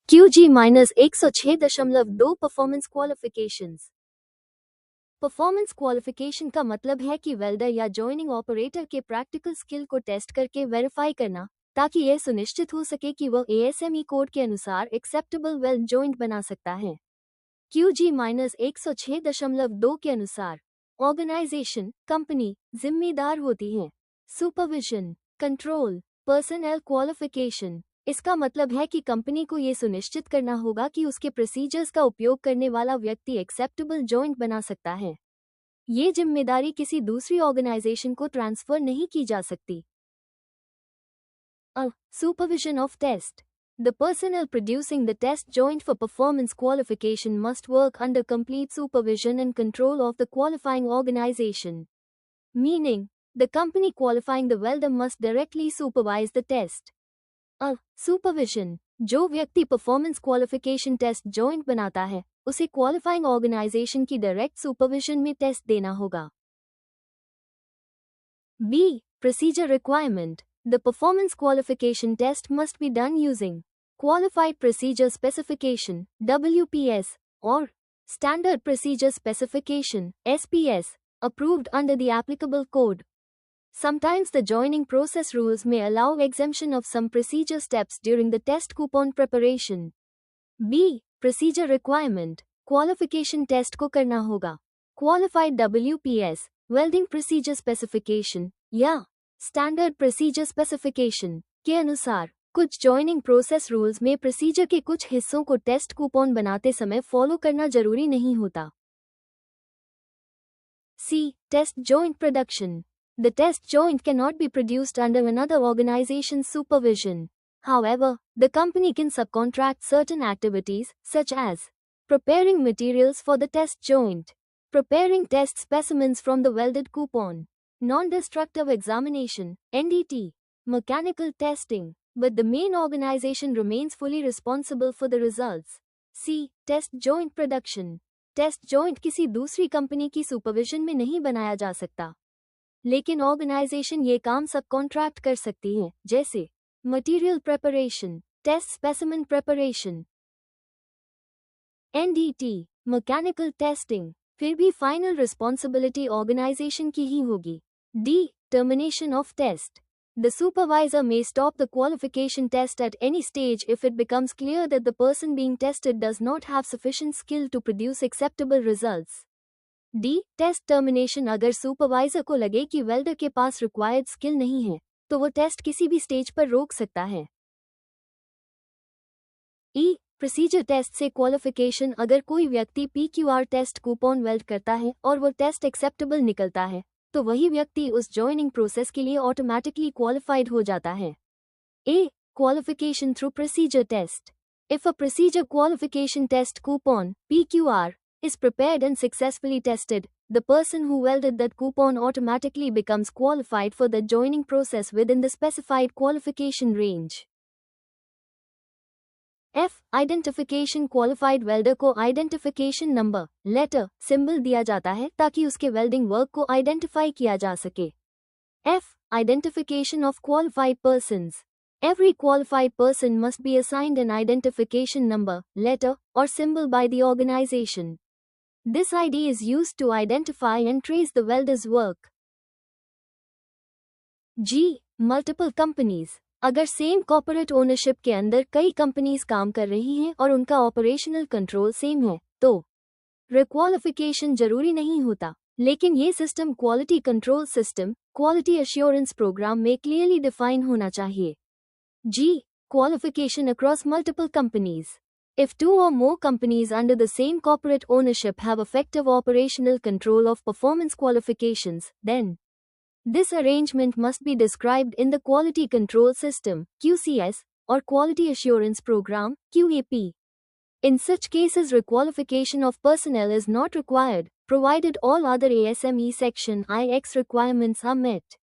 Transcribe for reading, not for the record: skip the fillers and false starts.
QG-106.2 performance qualifications. Performance qualification का मतलब है कि वेल्डर या जॉइनिंग ऑपरेटर के प्रैक्टिकल स्किल को टेस्ट करके वेरीफाई करना, ताकि यह सुनिश्चित हो सके कि वह ASME कोड के अनुसार एक्सेप्टेबल वेल्ड जॉइंट बना सकता है। QG-106.2 के अनुसार ऑर्गेनाइजेशन, कंपनी जिम्मेदार होती है। Supervision, control, personal qualification. इसका मतलब है कि कंपनी को यह सुनिश्चित करना होगा कि उसके प्रोसीजर्स का उपयोग करने वाला व्यक्ति एक्सेप्टेबल जॉइंट बना सकता है। ये जिम्मेदारी किसी दूसरी ऑर्गेनाइजेशन को ट्रांसफर नहीं की जा सकती। Supervision of test. The personnel producing the test joint for performance qualification must work under complete supervision and control of the qualifying organization. Meaning, the company qualifying the welder must directly supervise the test. Supervision. जो व्यक्ति performance qualification test joint बनाता है, उसे qualifying organisation की direct supervision में test देना होगा। B. Procedure requirement. The performance qualification test must be done using Qualified Procedure Specification (WPS) or Standard Procedure Specification (SPS), approved under the applicable code. Sometimes the joining process rules may allow exemption of some procedure steps during the test coupon preparation. B. Procedure requirement. Qualification test को करना होगा Qualified WPS Welding Procedure Specification या Standard Procedure Specification के अनुसार। कुछ joining process rules में procedure के कुछ हिस्सों को टेस्ट कूपन बनाते समय फॉलो करना जरूरी नहीं होता। C. Test joint production. The test joint cannot be produced under another organization's supervision. However, the company can subcontract certain activities, such as preparing materials for the test joint, preparing test specimens from the welded coupon, non-destructive examination, NDT, mechanical testing, but the main organization remains fully responsible for the results. C. Test joint production. Test joint किसी दूसरी company की supervision में नहीं बनाया जा सकता, लेकिन organisation ये काम सब कॉन्ट्रैक्ट कर सकती है, जैसे material preparation, test specimen preparation, NDT, mechanical testing. फिर भी फाइनल रिस्पॉन्सिबिलिटी ऑर्गेनाइजेशन की ही होगी। D. Termination of test. The supervisor may stop the qualification test at any stage if it becomes clear that the person being tested does not have sufficient skill to produce acceptable results. D. Test termination. अगर supervisor को लगे कि welder के पास required skill नहीं है, तो वो test किसी भी स्टेज पर रोक सकता है। E. प्रोसीजर टेस्ट से क्वालिफिकेशन। अगर कोई व्यक्ति PQR टेस्ट कूपन वेल्ड करता है और वो टेस्ट एक्सेप्टेबल निकलता है, तो वही व्यक्ति उस जॉइनिंग प्रोसेस के लिए ऑटोमेटिकली क्वालिफाइड हो जाता है। A. Qualification through procedure test. If a procedure qualification test coupon (PQR) is prepared and successfully tested, the person who welded that coupon automatically becomes qualified for the joining process within the specified qualification range. F. Identification. Qualified welder को identification number, letter, symbol दिया जाता है ताकि उसके welding work को identify किया जा सके। F. Identification of qualified persons. Every qualified person must be assigned an identification number, letter, or symbol by the organization. This ID is used to identify and trace the welder's work. G. Multiple companies. अगर same corporate ownership के अंदर कई companies काम कर रही हैं और उनका ऑपरेशनल कंट्रोल सेम है, तो रिक्वालिफिकेशन जरूरी नहीं होता, लेकिन ये system quality control system, quality assurance programme में क्लियरली डिफाइन होना चाहिए। G. Qualification across multiple companies. If two or more companies under the same corporate ownership have effective operational control of performance qualifications, then this arrangement must be described in the Quality Control System (QCS) or Quality Assurance Program (QAP). In such cases, requalification of personnel is not required, provided all other ASME Section IX requirements are met.